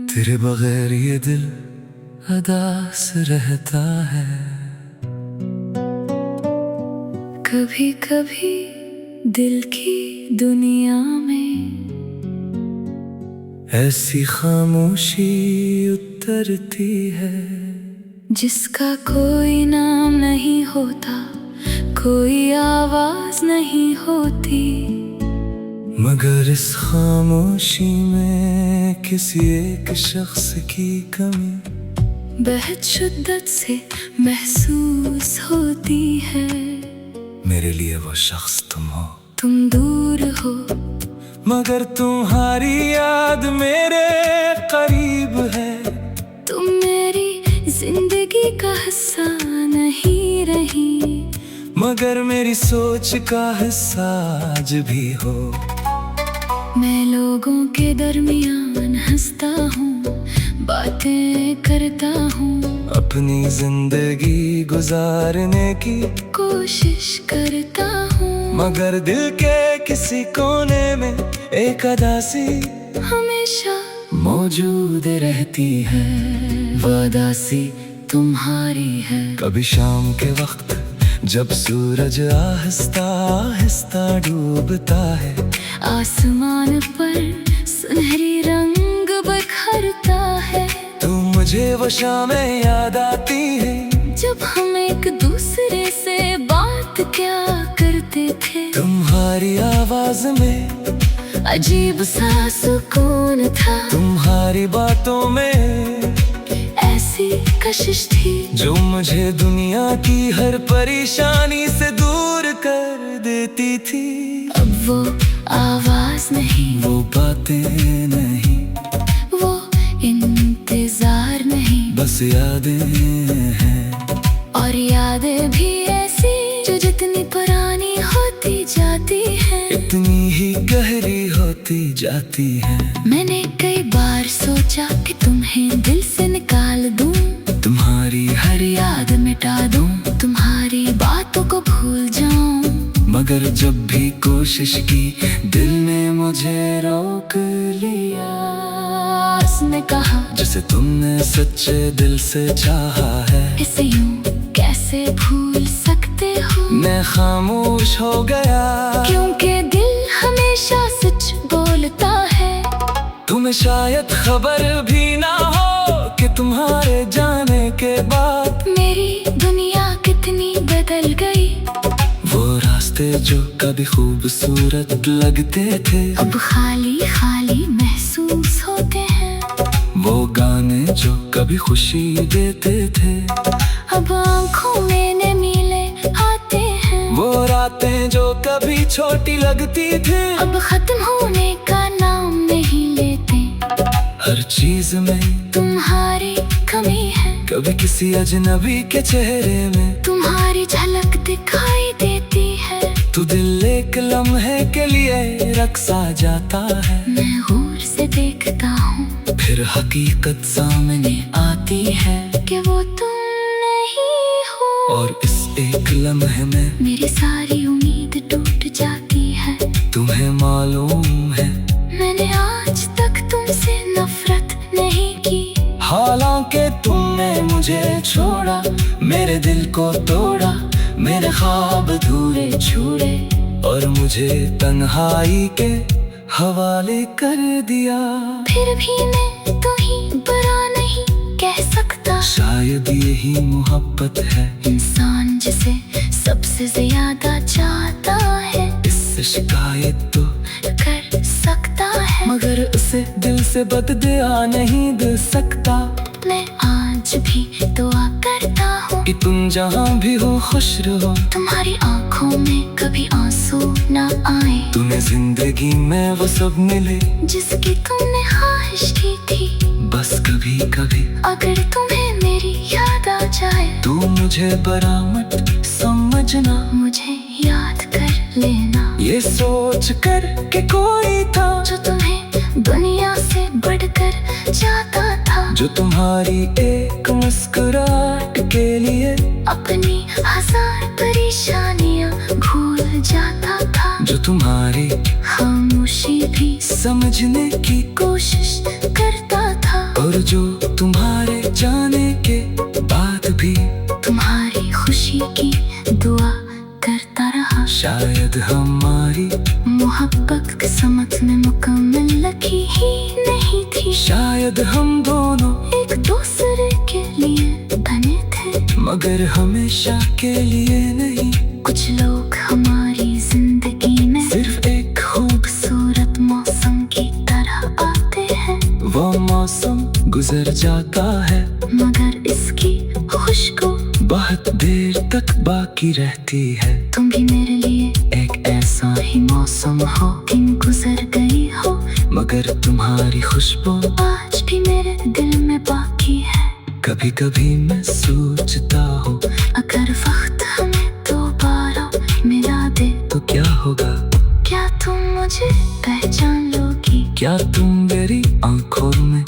तेरे बगैर ये दिल अदास रहता है। कभी कभी दिल की दुनिया में ऐसी खामोशी उतरती है जिसका कोई नाम नहीं होता, कोई आवाज नहीं होती, मगर इस खामोशी में किसी एक शख्स की कमी बेहद शिद्दत से महसूस होती है। मेरे लिए वो शख्स तुम हो। तुम दूर हो मगर तुम्हारी याद मेरे करीब है। तुम मेरी जिंदगी का हिस्सा नहीं रही, मगर मेरी सोच का हिस्सा आज भी हो। मैं लोगों के दरमियान हंसता हूँ, बातें करता हूँ, अपनी जिंदगी गुजारने की कोशिश करता हूँ, मगर दिल के किसी कोने में एक अदासी हमेशा मौजूद रहती है। वो अदासी तुम्हारी है। कभी शाम के वक्त जब सूरज आहिस्ता आहिस्ता डूबता है, आसमान पर सुनहरी रंग बिखरता है, तो मुझे वो शामें याद आती है जब हम एक दूसरे से बात क्या करते थे। तुम्हारी आवाज में अजीब सा सुकून था, तुम्हारी बातों में ऐसी कशिश थी जो मुझे दुनिया की हर परेशानी से दूर कर देती थी। अब वो आवाज नहीं, वो बातें नहीं, वो इंतजार नहीं, बस यादें हैं। और यादें भी ऐसी जो जितनी पुरानी होती जाती है, इतनी ही गहरी होती जाती है। मैंने कई बार सोचा कि तुम्हें दिल से निकाल दूं, तुम्हारी हर याद मिटा दूं, तुम्हारी बातों को भूल जाऊं, मगर जब भी कोशिश की दिल ने मुझे रोक लिया। उसने कहा जिसे तुमने सच्चे दिल से चाहा है, इसे यूं कैसे भूल सकते हो। मैं खामोश हो गया क्योंकि दिल हमेशा सच बोलता है। तुम्हें शायद खबर भी ना हो कि तुम्हारे जाने के बाद मेरी दुनिया कितनी बदल गई। वो रास्ते जो कभी खूबसूरत लगते थे अब खाली खाली महसूस होते हैं। वो गाने जो कभी खुशी देते थे अब आँखों में नमीले आते हैं। वो रातें जो कभी छोटी लगती थी अब खत्म होने का नाम नहीं लेते। हर चीज में तुम्हारी कमी है, कभी किसी अजनबी के चेहरे में तुम्हारी झलक दिखाई देती है। तू दिल एक लम्हे के लिए रक्सा जाता है, मैं गौर से देखता हूँ, फिर हकीकत सामने आती है कि वो तुम नहीं हो। और इस एक लम्हे में मेरी सारी उम्मीद टूट जाती है। तुम्हें मालूम है मैंने आज तक तुमसे नफरत नहीं की, हालांकि तुमने मुझे छोड़ा, मेरे दिल को तोड़ा, मेरे ख्वाब अधूरे छोड़े और मुझे तन्हाई के हवाले कर दिया। फिर भी मैं तो ही बुरा नहीं कह सकता। शायद यही मोहब्बत है, इंसान जिसे सबसे ज्यादा चाहता है, इससे शिकायत तो कर सकता है, मगर उसे दिल से बददुआ नहीं दे सकता। मैं आज भी दुआ करता हूँ कि तुम जहाँ भी हो खुश रहो, तुम्हारी आंखों में कभी आंसू ना आए, तुम्हें जिंदगी में वो सब मिले जिसकी तुमने ख्वाहिश की थी। बस कभी कभी अगर तुम्हें मेरी याद आ जाए तू मुझे बरामद समझना, मुझे याद कर लेना। ये सोच कर कि कोई था जो तुम्हें दुनिया से बढ़कर जाता था, जो तुम्हारी एक मुस्कुराहट के लिए अपनी हजार परेशानियां भूल जाता था, जो तुम्हारी खामोशी भी समझने की कोशिश करता था। हमारी मोहब्बत किस्मत में मुकम्मल लिखी ही नहीं थी। शायद हम दोनों एक दूसरे के लिए बने थे, मगर हमेशा के लिए नहीं। कुछ लोग हमारी जिंदगी में सिर्फ एक खूबसूरत मौसम की तरह आते हैं। वो मौसम गुजर जाता है, मगर इसकी खुशबू बहुत देर तक बाकी रहती है। तुम भी मेरे लिए एक ऐसा ही मौसम हो, दिन गुजर गई हो, मगर तुम्हारी खुशबू आज भी मेरे दिल में बाकी है। कभी कभी मैं सोचता हूँ, अगर वक्त हमें दोबारा मिला दे तो क्या होगा? क्या तुम मुझे पहचान लोगी? क्या तुम मेरी आंखों में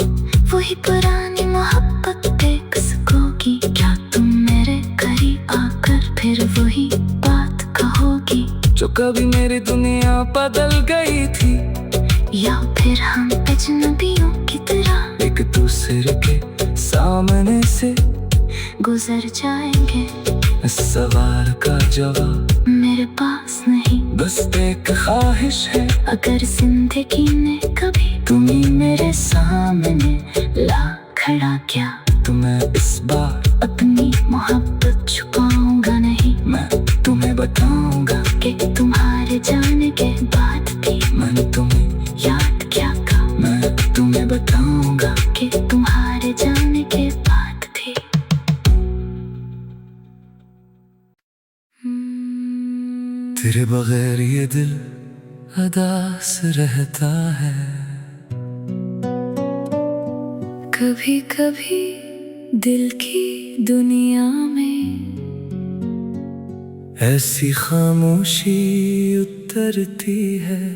वही पुरानी मोहब्बत देख सकोगी? क्या तुम मेरे करीब आकर फिर वही बात कहोगी जो कभी मेरी दुनिया बदल गई थी? या फिर हम अजनबियों की तरह एक दूसरे के सामने से गुजर जाएंगे? इस सवाल का जवाब मेरे पास नहीं, बस एक ख्वाहिश है। अगर जिंदगी ने कभी तुम्ही मेरे सामने ला खड़ा किया तो मैं इस बार अपनी मोहब्बत छुपाऊंगा नहीं। मैं तुम्हें बताऊंगा कि तुम्हारे जाने के बाद भी मैंने तुम्हें याद क्या था। मैं तुम्हें बताऊंगा कि तुम्हारे जाने के बाद भी तेरे बगैर ये दिल अदास रहता है। कभी कभी दिल की दुनिया में ऐसी खामोशी उतरती है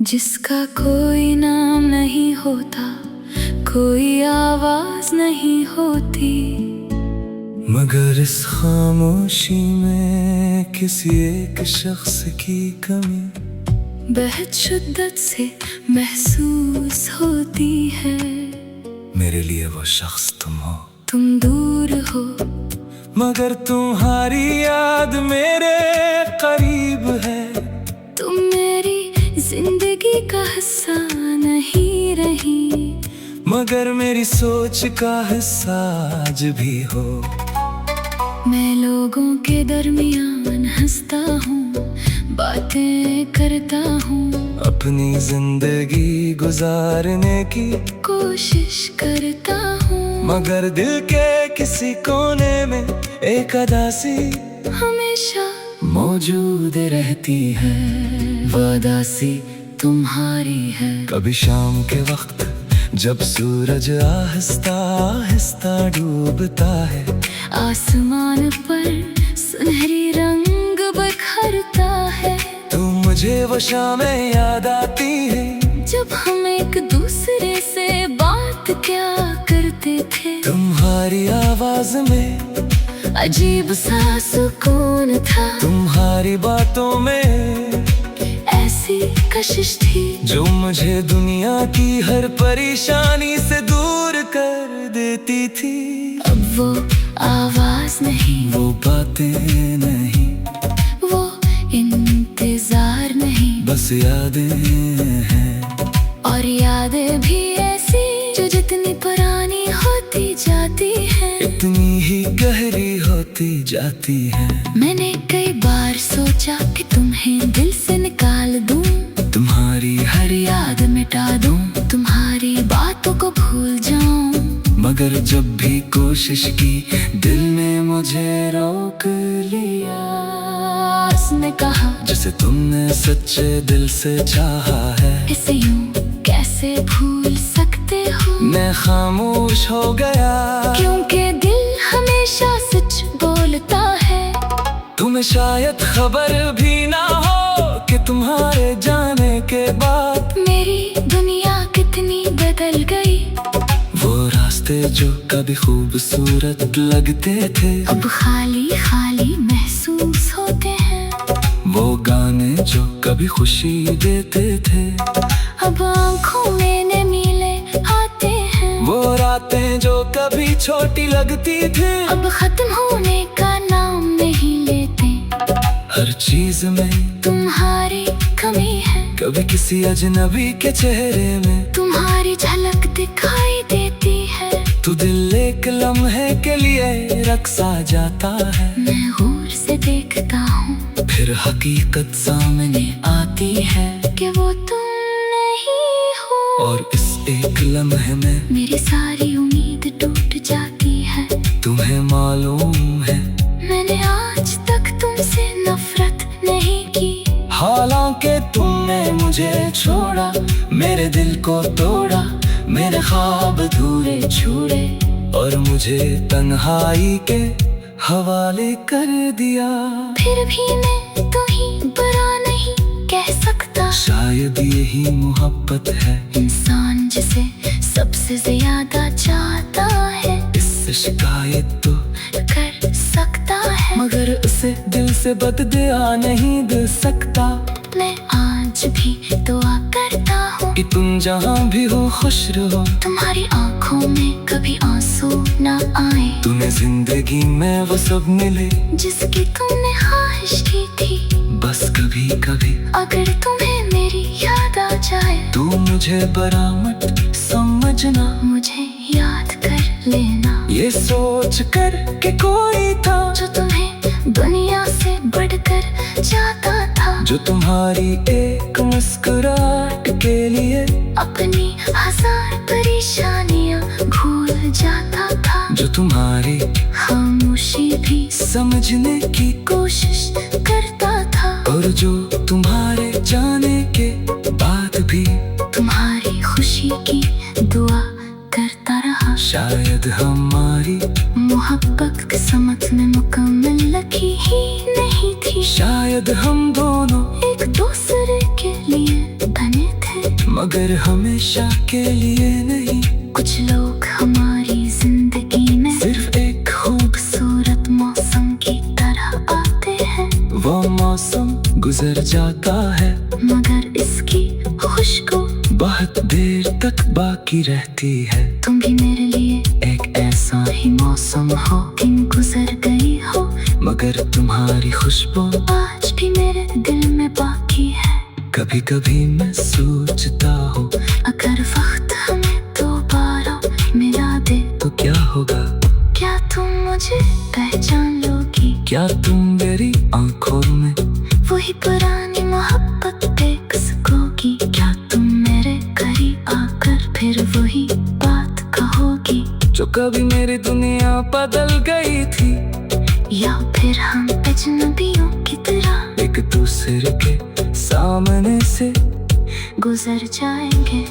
जिसका कोई नाम नहीं होता, कोई आवाज नहीं होती, मगर इस खामोशी में किसी एक शख्स की कमी बेहद शिद्दत से महसूस होती है। मेरे लिए वो शख्स तुम हो। तुम दूर हो मगर तुम्हारी याद मेरे करीब है। तुम मेरी जिंदगी का हिस्सा नहीं रही, मगर मेरी सोच का हिस्सा आज भी हो। मैं लोगों के दरमियान हंसता हूँ, बातें करता हूँ, अपनी जिंदगी गुजारने की कोशिश करता हूँ, मगर दिल के किसी कोने में एक अदासी हमेशा मौजूद रहती है। वो अदासी तुम्हारी है। कभी शाम के वक्त जब सूरज आहिस्ता आहिस्ता डूबता है, आसमान पर सुनहरी रंग बिखरता है, तो मुझे वो शामें याद आती है जब हम एक दूसरे से बात क्या करते थे। तुम्हारी आवाज में अजीब सा सुकून था, तुम्हारी बातों में ऐसी कशिश थी जो मुझे दुनिया की हर परेशानी से दूर कर देती थी। अब वो आवाज नहीं, वो बातें नहीं, वो इंतजार नहीं, बस यादें हैं। और यादें भी ऐसी जो जितनी पुरानी होती जाती है, इतनी ही गहरी होती जाती है। मैंने कई बार सोचा कि तुम्हें दिल से निकाल दूं, तुम्हारी हर याद मिटा दूं, तुम्हारी बातों को भूल जाऊं, मगर जब भी कोशिश की दिल ने मुझे रोक लिया। उसने कहा जैसे तुमने सच्चे दिल से चाहा है, इसे यूं कैसे भूल सकते हो। मैं खामोश हो गया क्योंकि दिल हमेशा सच बोलता है। तुम्हें शायद खबर भी ना हो कि तुम्हारे जाने के बाद मेरी दुनिया कितनी बदल गई। वो रास्ते जो कभी खूबसूरत लगते थे अब खाली खाली महसूस होते हैं। वो गाने जो कभी खुशी देते थे अब आँखों में नमीले आते हैं। वो रातें जो कभी छोटी लगती थी अब खत्म होने का नाम नहीं लेते। हर चीज में तुम्हारी कमी है, कभी किसी अजनबी के चेहरे में तुम्हारी झलक दिखाई देती है। तू दिल एक लम्हे के लिए रक्सा जाता है। मैं गौर से देखता हूँ, फिर हकीकत सामने आती है कि वो तुम नहीं हो। और इस एक लम्हे में मेरी सारी उम्मीद टूट जाती है। तुम्हें मालूम है मैंने आज तक तुमसे नफरत नहीं की। हालांकि तुमने मुझे छोड़ा, मेरे दिल को तोड़ा, मेरे ख्वाब अधूरे छूड़े और मुझे तन्हाई के हवाले कर दिया। फिर भी मैं तुम्हें बुरा नहीं कह सकता। शायद यही मोहब्बत है, इंसान जिसे सबसे ज्यादा चाहता है, इससे शिकायत तो कर सकता है, मगर उसे दिल से बददुआ नहीं दे सकता। मैं आज भी दुआ करता हूँ कि तुम जहाँ भी हो खुश रहो, तुम्हारी आंखों में कभी आंसू ना आए, तुम्हें जिंदगी में वो सब मिले जिसकी तुमने ख्वाहिश की थी। बस कभी कभी अगर तुम्हें मेरी याद आ जाए, तू मुझे बरामद समझना, मुझे याद कर लेना। ये सोच कर कि कोई था जो तुम्हें दुनिया से बढ़कर जाता था, जो तुम्हारी एक मुस्कुराहट के लिए अपनी हजार परेशानियां भूल जाता था, जो तुम्हारी खामोशी भी समझने की कोशिश करता था, और जो तुम्हारे जाने के बाद भी तुम्हारी खुशी की दुआ करता रहा। शायद हमारी मोहब्बत किस्मत में मुकम्मल लिखी ही नहीं थी। शायद हम दोनों एक दूसरे के लिए बने थे, मगर हमेशा के लिए नहीं। कुछ लोग हमारी जिंदगी में सिर्फ एक खूबसूरत मौसम की तरह आते हैं, वो मौसम गुजर जाता है, मगर इसकी खुशबू बहुत देर तक बाकी रहती है। तुम भी मेरे लिए एक ऐसा ही मौसम हो, दिन गुजर गई हो, मगर तुम्हारी खुशबू आज भी मेरे दिल में बाकी है। कभी कभी मैं सोचता हूँ अगर वक्त हमें दोबारा मिला दे तो क्या होगा, क्या तुम मुझे पहचान लोगी? क्या तुम मेरी आंखों में वही पुरानी मोहब्बत देख सकोगी? क्या तुम मेरे करीब आकर फिर वही बात कहोगी? जो कभी मेरी दुनिया बदल गई थी, या फिर हम अजनबियों की तरह एक दूसरे के सामने से गुजर जाएंगे?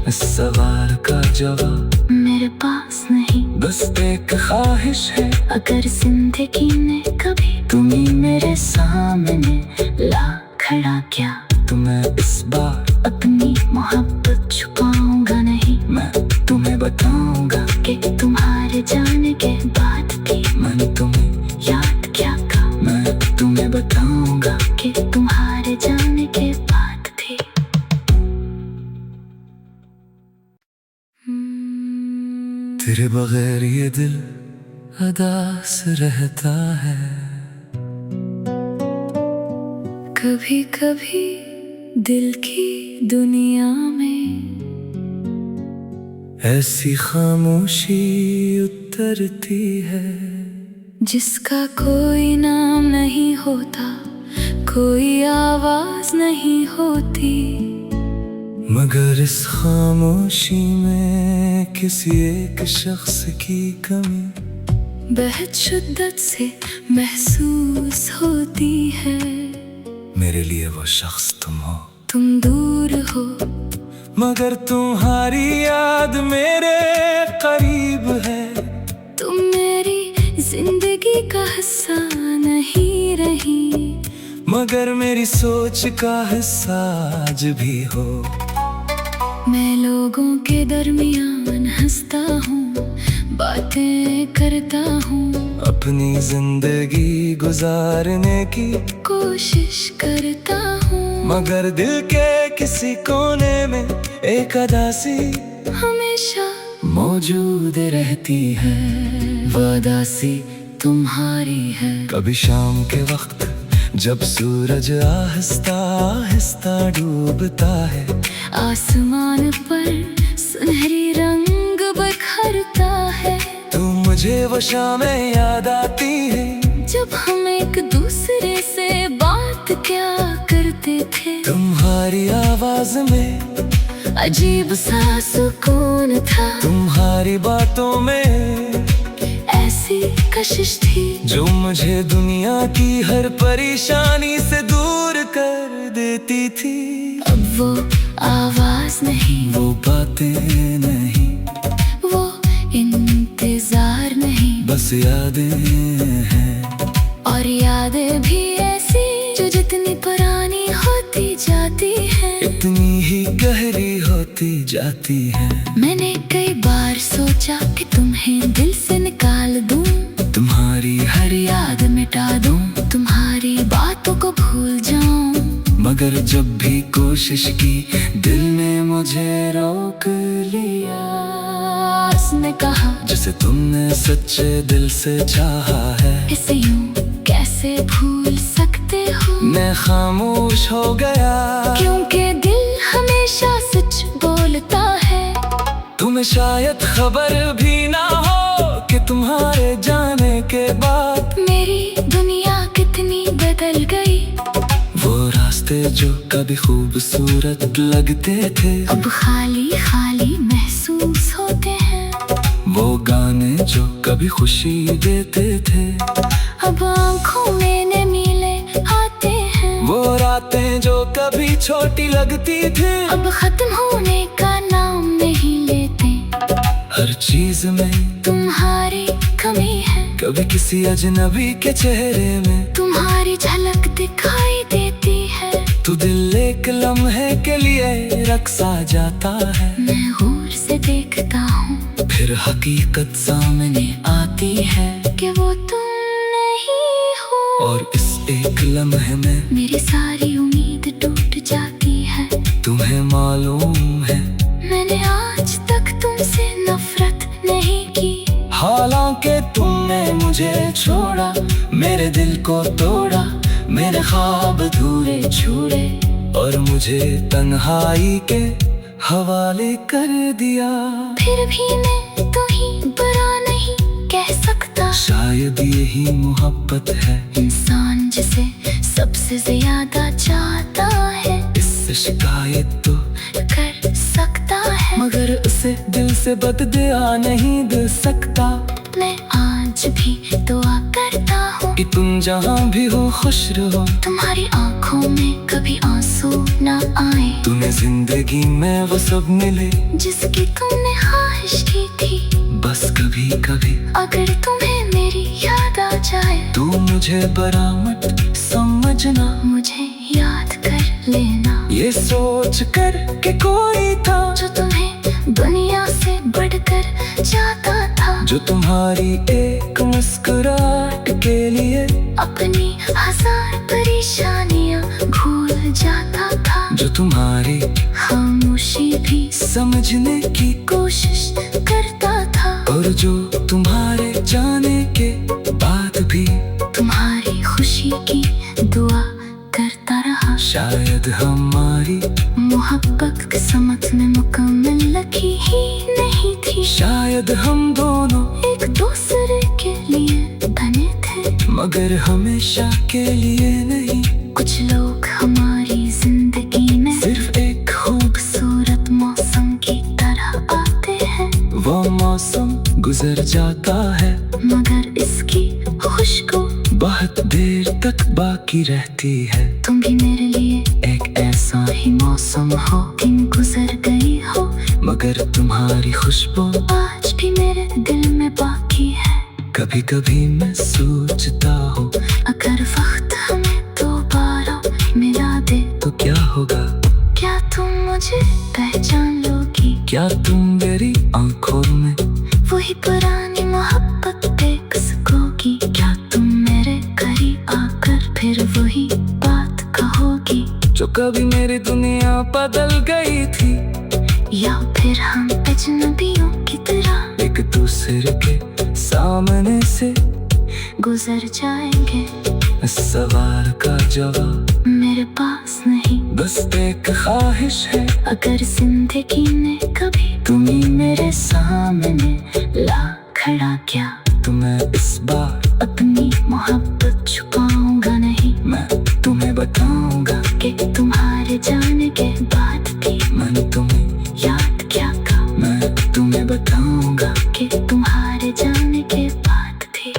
इस सवाल का जवाब मेरे पास नहीं, बस एक ख्वाहिश है। अगर जिंदगी ने कभी तुम्हें मेरे सामने ला खड़ा किया, तो मैं इस बार अपनी मोहब्बत छुपाऊंगा नहीं। मैं तुम्हें बताऊंगा कि तुम्हारे जाने के बाद भी मैंने तुम्हें याद क्या था। मैं तुम्हें बताऊंगा कि तुम्हारे जाने के बाद भी तेरे बगैर ये दिल अदास रहता है। कभी कभी दिल की दुनिया में ऐसी खामोशी उतरती है जिसका कोई नाम नहीं होता, कोई आवाज नहीं होती, मगर इस खामोशी में किसी एक शख्स की कमी बेहद शिद्दत से महसूस होती है। मेरे लिए वो शख्स तुम हो, तुम दूर हो मगर तुम्हारी याद मेरे करीब है। तुम मेरी जिंदगी का हिस्सा नहीं रही, मगर मेरी सोच का हिस्सा आज भी हो। मैं लोगों के दरमियान हंसता हूँ, बातें करता हूँ, अपनी जिंदगी गुजारने की कोशिश करता हूँ, मगर दिल के किसी कोने में एक अदासी हमेशा मौजूद रहती है। वो उदासी तुम्हारी है। कभी शाम के वक्त जब सूरज आहिस्ता आहिस्ता डूबता है, आसमान पर सुनहरी रंग बखरता है। तू मुझे वो शामें याद आती है, जब हम एक दूसरे से बात क्या करते थे। तुम्हारी आवाज में अजीब सा सुकून था, तुम्हारी बातों में ऐसी कशिश थी जो मुझे दुनिया की हर परेशानी से दूर कर देती थी। अब वो आवाज नहीं, वो बातें नहीं, वो इंतजार नहीं, बस यादें हैं। और यादें भी ऐसी जो जितनी पुरानी होती जाती है, इतनी ही गहरी होती जाती है। मैंने कई बार सोचा कि तुम्हें दिल से निकाल दूं, तुम्हारी हर याद मिटा दूं, तुम्हारी बातों को भूल जाऊं। मगर जब भी कोशिश की, दिल ने मुझे रोक लिया। उसने कहा जिसे तुमने सच्चे दिल से चाहा है, इसे यूं कैसे भूल सकते हो। मैं खामोश हो गया, क्योंकि दिल हमेशा सच बोलता है। तुम्हें शायद खबर भी ना हो कि तुम्हारे जाने के बाद मेरी दुनिया कितनी बदल गई। वो रास्ते जो कभी खूबसूरत लगते थे, अब खाली खाली महसूस होते हैं। वो गाने जो कभी खुशी देते थे, अब आँखों में नमीले आते हैं। वो रातें जो कभी छोटी लगती थी, अब खत्म होने का नाम नहीं लेते। हर चीज में तुम्हारी कमी है, कभी किसी अजनबी के चेहरे में तुम्हारी झलक दिखाई देती है। तू दिल एक लम्हे के लिए रक्सा जाता है, मैं गौर से देखता हूँ, फिर हकीकत सामने आती है कि वो तुम नहीं हो। और इस एक लम्हे में मेरी सारी उम्मीद टूट जाती है। तुम्हें मालूम है मैंने आज तक तुमसे नफरत नहीं की, हालांकि तुमने मुझे छोड़ा, मेरे दिल को तोड़ा, मेरे ख्वाब अधूरे छूड़े और मुझे तन्हाई के हवाले कर दिया। फिर भी मैं तो ही बुरा नहीं कह सकता। शायद यही मोहब्बत है, इंसान जिसे सबसे ज्यादा चाहता है, इससे शिकायत तो कर सकता है। मगर उसे दिल से बददुआ नहीं दे सकता। मैं आज भी दुआ करता हूँ कि तुम जहाँ भी हो खुश रहो, तुम्हारी आंखों में कभी आंसू न आए। तुम्हें जिंदगी में वो सब मिले जिसकी तुमने ख्वाहिश की थी। बस कभी कभी अगर तुम्हें मेरी याद आ जाए, तू मुझे बरामद समझना, मुझे याद कर लेना। ये सोच कर कि कोई था जो तुम्हें दुनिया से बढ़कर जाता था, जो तुम्हारी एक मुस्कुराहट के लिए अपनी हजार परेशानियां भूल जाता था, जो तुम्हारी खामोशी भी समझने की कोशिश करता था, और जो तुम्हारे जाने के बाद भी तुम्हारी खुशी की दुआ करता रहा। शायद हमारी मोहब्बत किस्मत में मुकम्मल लिखी ही नहीं थी। शायद हम दोनों एक दूसरे के लिए बने थे, मगर हमेशा के लिए नहीं। कुछ लोग हमारी जिंदगी में सिर्फ एक खूबसूरत मौसम की तरह आते हैं। वो मौसम गुजर जाता है, मगर इसकी खुशबू बहुत देर तक बाकी रहती है। तुम भी मेरे लिए एक ऐसा ही मौसम हो, दिन गुजर गई हो, मगर तुम्हारी खुशबू आज भी मेरे दिल में बाकी है। कभी कभी मैं सोचता हूँ, अगर वक्त हमें दोबारा मिला दे तो क्या होगा? क्या तुम मुझे पहचान लोगी? क्या तुम मेरी आंखों में वही पुरानी मोहब्बत देख सकोगी? क्या तुम मेरे करीब आकर फिर वही बात कहोगी जो कभी मेरी दुनिया बदल गई थी? या फिर हम अजनबियों की तरह एक दूसरे के सामने से गुजर जाएंगे? इस सवाल का जवाब मेरे पास नहीं, बस एक ख्वाहिश है, अगर जिंदगी ने कभी तुम्हें मेरे सामने ला खड़ा किया, तो मैं इस बार अपनी मोहब्बत छुपाऊंगा नहीं। मैं तुम्हें बताऊंगा कि तुम्हारे जाने के बाद भी मैंने तुम्हें याद क्या था। मैं तुम्हें बताऊंगा कि तुम्हारे जाने के बाद भी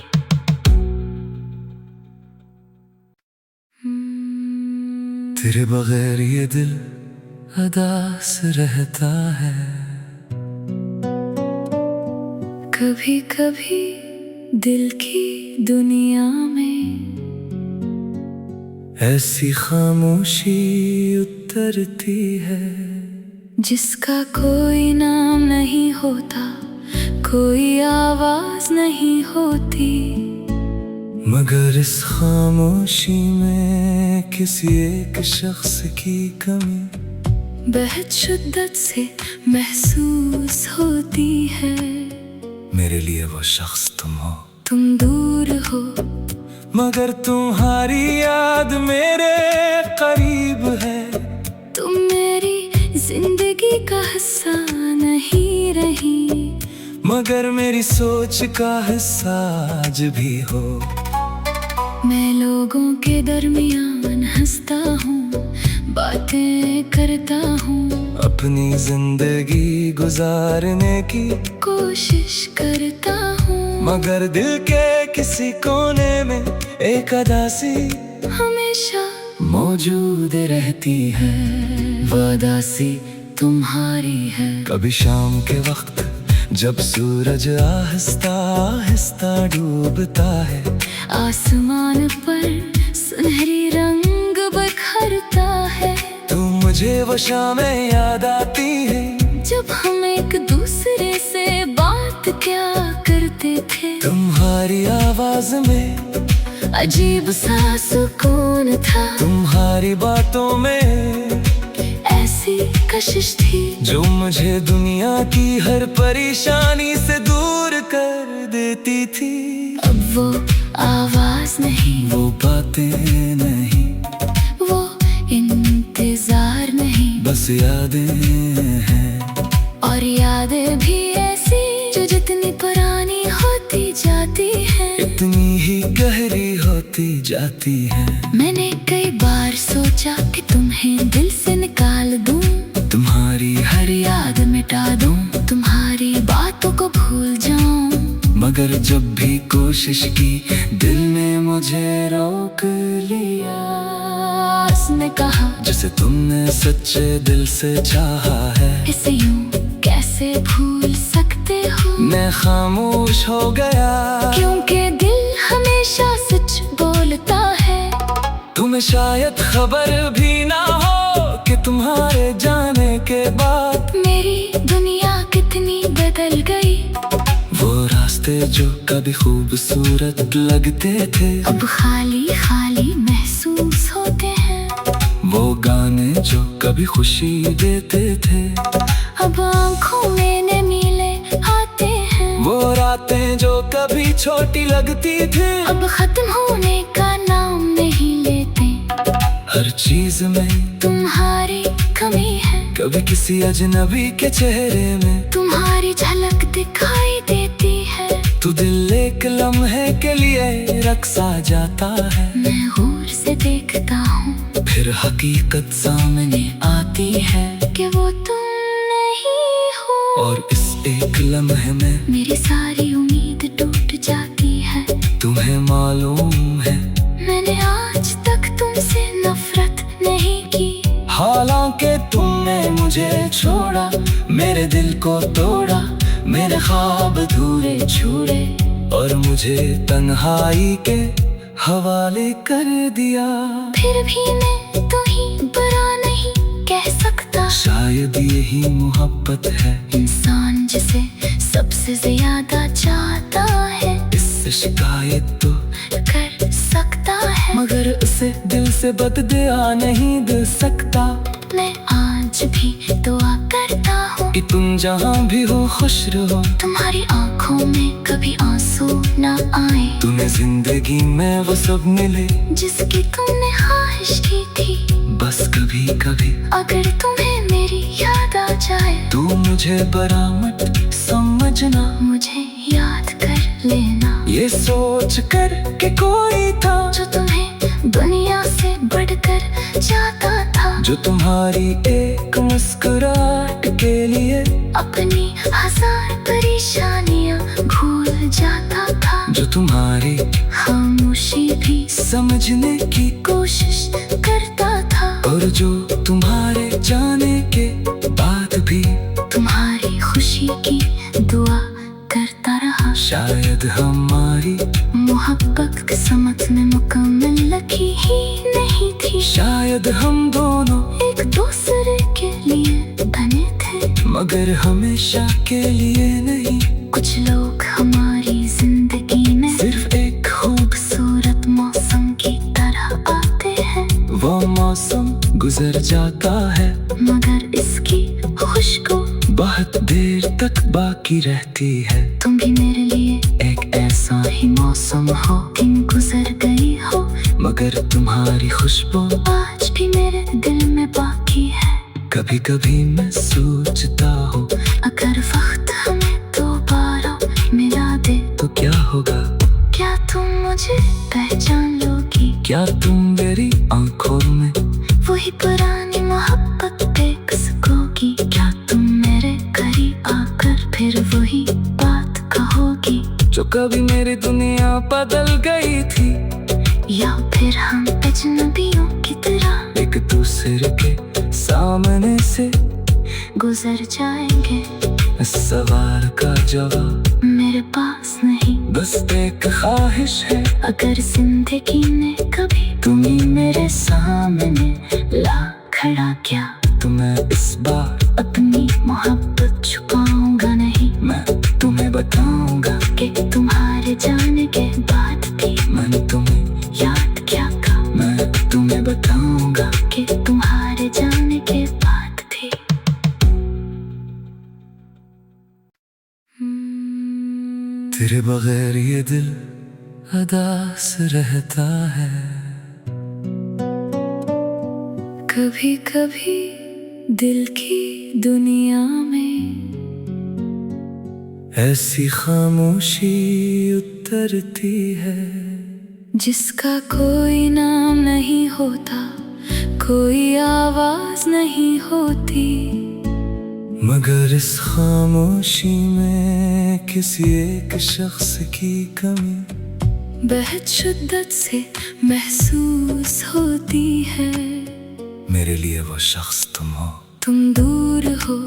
तेरे बगैर ये दिल अदास रहता है। कभी कभी दिल की दुनिया में ऐसी खामोशी उतरती है, जिसका कोई नाम नहीं होता, कोई आवाज नहीं होती, मगर इस खामोशी में किसी एक शख्स की कमी बेहद शिद्दत से महसूस होती है। मेरे लिए वो शख्स तुम हो, तुम दूर हो मगर तुम्हारी याद मेरे करीब है। तुम मेरी जिंदगी का हिस्सा नहीं रही, मगर मेरी सोच का हिस्सा आज भी हो। मैं लोगों के दरमियान हंसता हूँ, बातें करता हूँ, अपनी जिंदगी गुजारने की कोशिश करता हूँ, मगर दिल के किसी कोने में एक अदासी हमेशा मौजूद रहती है। वो अदासी तुम्हारी है। कभी शाम के वक्त जब सूरज आहिस्ता आहिस्ता डूबता है, आसमान पर सुनहरी रंग बखरता है, तो मुझे वो शामें याद आती है, जब हम एक दूसरे से बात क्या करते थे। तुम्हारी आवाज में अजीब सा सुकून था, तुम्हारी बातों में ऐसी कशिश थी, जो मुझे दुनिया की हर परेशानी से दूर कर देती थी। अब वो आवाज नहीं, वो बातें नहीं, वो इंतजार नहीं, बस यादें हैं। और यादें भी ऐसी जो जितनी पुरानी होती जाती है, इतनी ही गहरी होती जाती है। मैंने कई बार सोचा कि तुम्हें दिल से निकाल दूं, तुम्हारी हर याद मिटा दूं, तुम्हारी बातों को भूल जाऊं, मगर जब भी कोशिश की दिल ने मुझे रोक लिया। उसने कहा जिसे तुमने सच्चे दिल से चाहा है, इसे यूं कैसे भूल सकते हो। मैं खामोश हो गया, क्योंकि दिल हमेशा सच बोलता है। तुम्हें शायद खबर भी ना हो कि तुम्हारे जाने के बाद मेरी दुनिया कितनी बदल गई। वो रास्ते जो कभी खूबसूरत लगते थे, अब खाली खाली महसूस होते हैं। वो गाने जो कभी खुशी देते थे, अब आँखों में नीले आते हैं। वो रातें जो कभी छोटी लगती थी, अब खत्म होने का नाम नहीं लेते। हर चीज में तुम्हारी कमी है, कभी किसी अजनबी के चेहरे में तुम्हारी झलक दिखाई देती है। तू दिल एक लम्हे के लिए रक्सा जाता है, मैं गौर से देखता हूँ, फिर हकीकत सामने आती है कि वो तुम नहीं हो। और इस एक लम्हे में मेरी सारी उम्मीद टूट जाती है। तुम्हें मालूम है मैंने आज तक तुमसे नफरत नहीं की, हालांकि तुमने मुझे छोड़ा, मेरे दिल को तोड़ा, मेरे ख्वाब अधूरे छूड़े, और मुझे तन्हाई के हवाले कर दिया। फिर भी मैं तो ही बुरा नहीं कह सकता। शायद यही मोहब्बत है, इंसान जिसे सबसे ज्यादा चाहता है, इससे शिकायत तो कर सकता है, मगर उसे दिल से बददुआ नहीं दे सकता। मैं आज भी दुआ करता हूँ कि तुम जहाँ भी हो खुश रहो। तुम्हारी आंखों में कभी आंसू ना आए। तुम्हें जिंदगी में वो सब मिले जिसकी तुमने ख्वाहिश की थी। बस कभी कभी अगर तुम्हें मेरी याद आ जाए तू मुझे बरामद समझना। मुझे याद कर लेना। ये सोच कर कि कोई था जो तुम्हें दुनिया से बढ़कर जाता था। जो तुम्हारी एक मुस्कुराहट के लिए अपनी हजार परेशानियां भूल जाता था। जो तुम्हारी खामोशी भी समझने की कोशिश करता था। और जो तुम्हारे जाने के बाद भी तुम्हारी खुशी की दुआ करता रहा। शायद हमारी मोहब्बत किस्मत में मुकम्मल लिखी ही नहीं थी। शायद हम दोनों एक दूसरे के लिए बने थे मगर हमेशा के लिए नहीं। कुछ लोग हमारी जिंदगी में सिर्फ एक खूबसूरत मौसम की तरह आते हैं। वो मौसम गुजर जाता है मगर इसकी खुशबू बहुत देर तक बाकी रहती है। तुम भी मेरे लिए एक ऐसा ही मौसम हो। दिन गुजर गई हो मगर तुम्हारी खुशबू आज भी मेरे दिल में बाकी है। कभी कभी मैं सोचता हूँ अगर वक्त हमें दोबारा मिला दे तो क्या होगा। क्या तुम मुझे पहचान लोगी। क्या तुम मेरी आंखों में वही पुरानी मोहब्बत देख सकोगी। क्या तुम मेरे करीब आकर फिर वही बात कहोगी। जो कभी मेरी दुनिया बदल गई थी। या फिर हम अजनबियों की तरह एक दूसरे के सामने से गुजर जाएंगे। इस सवाल का जवाब मेरे पास नहीं बस एक ख्वाहिश है। अगर जिंदगी ने कभी तुम्हें मेरे सामने ला खड़ा किया तो मैं इस बार अपनी मोहब्बत छुपाऊंगा नहीं। मैं तुम्हें बताऊंगा कि तुम्हारे जाने के बाद भी मैंने तुम्हें याद क्या था। मैं तुम्हें बताऊंगा कि तुम्हारे जाने के बाद भी तेरे बगैर ये दिल अदास रहता है। कभी कभी दिल की दुनिया में ऐसी खामोशी उतरती है जिसका कोई नाम नहीं होता, कोई आवाज नहीं होती। मगर इस खामोशी में किसी एक शख्स की कमी बेहद शिद्दत से महसूस होती है। मेरे लिए वो शख्स तुम हो। तुम दूर हो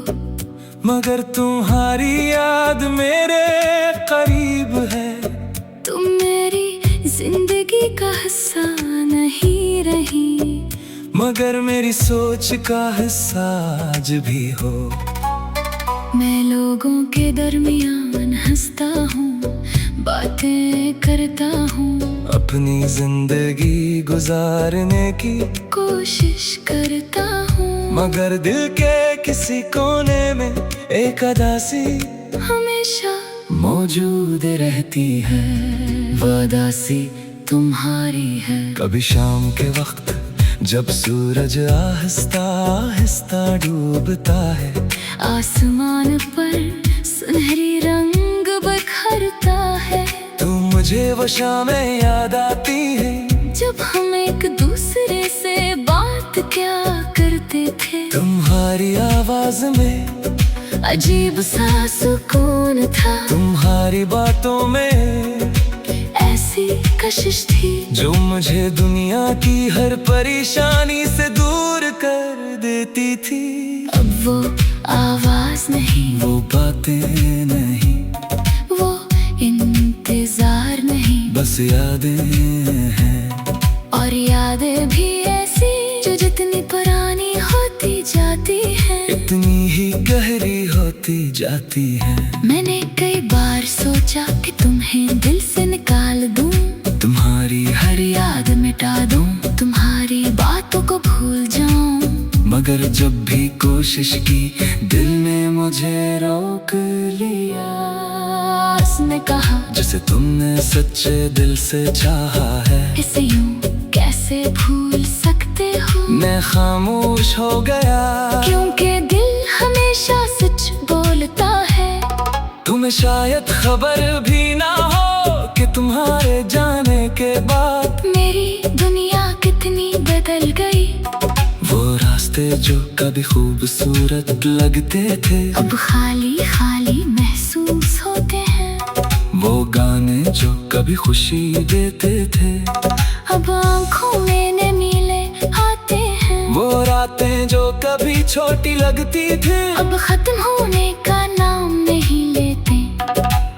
मगर तुम्हारी याद मेरे करीब है। तुम मेरी जिंदगी का हिस्सा नहीं रही, मगर मेरी सोच का हिस्सा आज भी हो। मैं लोगों के दरमियान हंसता हूँ, बातें करता हूँ, अपनी जिंदगी गुजारने की कोशिश करता हूँ। मगर दिल के किसी कोने में एक अदासी हमेशा मौजूद रहती है। वो अदासी तुम्हारी है। कभी शाम के वक्त जब सूरज आहिस्ता आहिस्ता डूबता है, आसमान पर सुनहरी रंग बिखरता है। तो मुझे वो शामें याद आती है जब हम एक दूसरे से बात क्या करते थे। तुम्हारी आवाज में अजीब सा सुकून था, तुम्हारी बातों में ऐसी कशिश थी जो मुझे दुनिया की हर परेशानी से दूर कर देती थी। अब वो आवाज नहीं, वो बातें नहीं, वो इंतजार नहीं, बस यादें हैं। और यादें भी ऐसी जो जितनी पुरानी होती जाती है, इतनी ही गहरी होती जाती है। मैंने कई बार सोचा कि तुम्हें दिल से निकाल दूं, तुम्हारी हर याद मिटा दूं, तुम्हारी बातों को भूल जाऊं। मगर जब भी कोशिश की दिल में मुझे रोक लिया। उसने कहा जिसे तुमने सच्चे दिल से चाहा है, इसे यूं कैसे भूल सकते हो। मैं खामोश हो गया, क्योंकि दिल हमेशा सच बोलता है। तुम्हें शायद खबर भी ना हो कि तुम्हारे जाने के बाद मेरी दुनिया कितनी बदल गई। वो रास्ते जो कभी खूबसूरत लगते थे, अब खाली खाली महसूस होते हैं। वो गाने जो कभी खुशी देते थे, अब आँखों में नमीले आते हैं। वो रातें जो कभी छोटी लगती थी, अब खत्म होने का नाम नहीं लेते।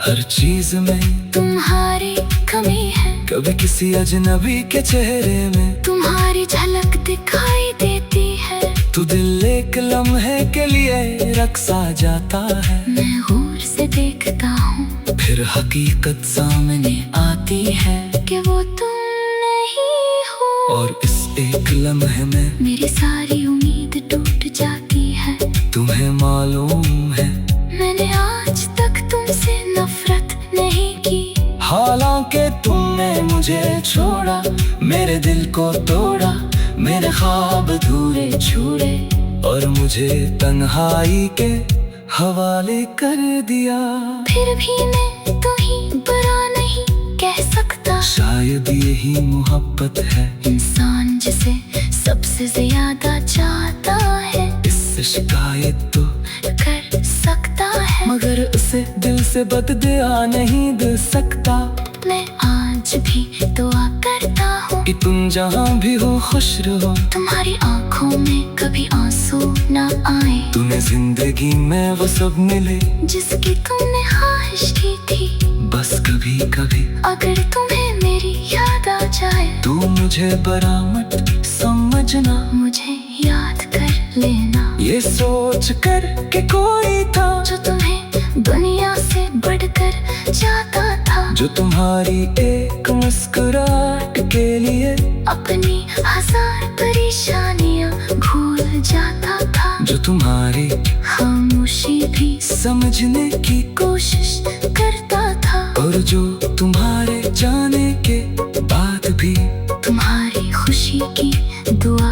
हर चीज में तुम्हारी कमी है, कभी किसी अजनबी के चेहरे में तुम्हारी झलक दिखाई देती है। तू दिल एक लम्हे के लिए रक्सा जाता है। मैं गौर से देखता हूँ, फिर हकीकत सामने आती है कि वो तुम नहीं हो। और इस एक लम्हे में मेरी सारी उम्मीद टूट जाती है। तुम्हें मालूम है मैंने आज तक तुमसे नफरत नहीं की। हालांकि तुमने मुझे छोड़ा, मेरे दिल को तोड़ा, मेरे ख्वाब अधूरे छूड़े और मुझे तन्हाई के हवाले कर दिया। फिर भी मैं तुम्हें बुरा नहीं कह सकता। शायद यही मोहब्बत है, इंसान जिसे सबसे ज्यादा चाहता है, इससे शिकायत तो कर सकता है। मगर उसे दिल से बददुआ नहीं दे सकता। मैं आज भी दुआ करता हूँ कि तुम जहाँ भी हो खुश रहो, तुम्हारी आंखों में कभी आंसू ना आए। तुम्हें जिंदगी में वो सब मिले जिसकी तुमने ख्वाहिश की थी। बस कभी कभी अगर तुम्हें मेरी याद आ जाए, तू मुझे बरामद समझना, मुझे याद कर लेना। ये सोच कर कि कोई था जो तुम्हें दुनिया से बढ़कर जाता था, जो तुम्हारी एक मुस्कुराहट के लिए अपनी हजार परेशानियां भूल जाता था, जो तुम्हारी खामोशी भी समझने की कोशिश करता था, और जो तुम्हारे जाने के बाद भी तुम्हारी खुशी की दुआ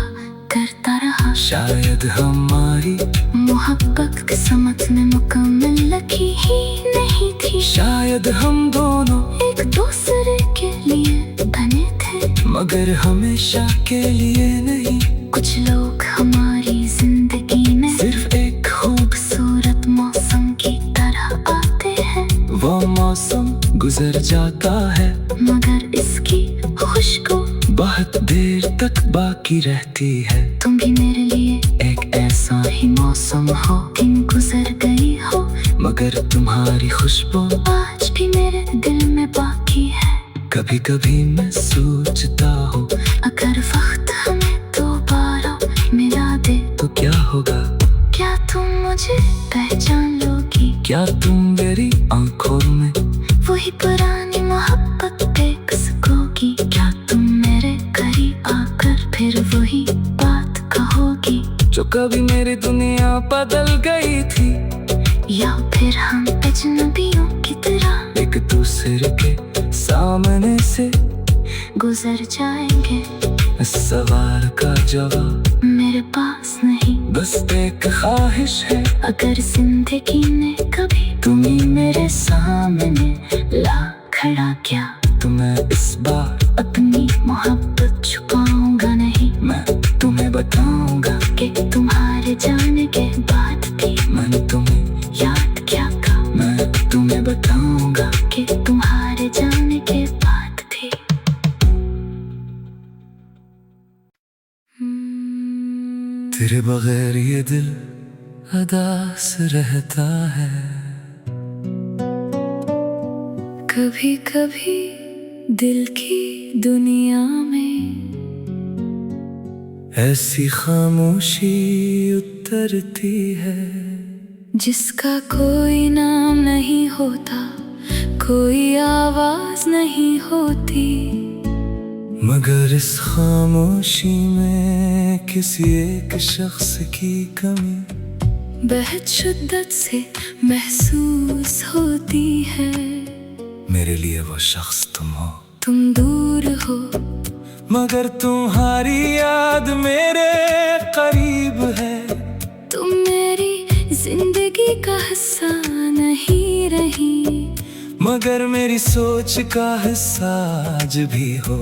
करता रहा। शायद हमारी मोहब्बत किस्मत में मुकम्मल लिखी ही नहीं थी। शायद हम दोनों एक दूसरे के लिए बने थे, मगर हमेशा के लिए नहीं। कुछ लोग हमारी जिंदगी में सिर्फ एक खूबसूरत मौसम की तरह आते हैं, वो मौसम गुजर जाता है, मगर इसकी खुशबू बहुत देर तक बाकी रहती है। तुम भी मेरे लिए एक ऐसा ही मौसम हो, दिन गुजर गई हो, मगर तुम्हारी खुशबू आज भी मेरे दिल में बाकी है। कभी कभी मैं सोचता हूँ, अगर वक्त हमें दोबारा मिला दे तो क्या होगा? क्या तुम मुझे पहचान लोगी? क्या तुम मेरी आंखों में वही पुरानी मोहब्बत देख सकोगी? क्या तुम मेरे करीब आकर फिर वही बात कहोगी जो कभी मेरी दुनिया बदल गई थी? या फिर हम अजनबियों की तरह एक दूसरे के सामने से गुजर जाएंगे? इस सवाल का जवाब मेरे पास नहीं, बस एक ख्वाहिश है। अगर जिंदगी ने कभी तुम्हें मेरे सामने ला खड़ा किया, तो मैं इस बार अपनी मोहब्बत छुपाऊंगा नहीं। मैं तुम्हें बताऊंगा कि तुम्हारे जाने के बाद भी मैंने तुम्हें याद क्या था। मैं तुम्हें बताऊंगा कि तुम्हारे जाने के बाद भी तेरे बगैर ये दिल अदास रहता है। कभी कभी दिल की दुनिया में ऐसी खामोशी उतरती है जिसका कोई नाम नहीं होता, कोई आवाज नहीं होती, मगर इस खामोशी में किसी एक शख्स की कमी बेहद शिद्दत से महसूस होती है। मेरे लिए वो शख्स तुम हो, तुम दूर हो मगर तुम्हारी याद मेरे करीब है। तुम मेरी जिंदगी का हिस्सा नहीं रही, मगर मेरी सोच का हिस्सा आज भी हो।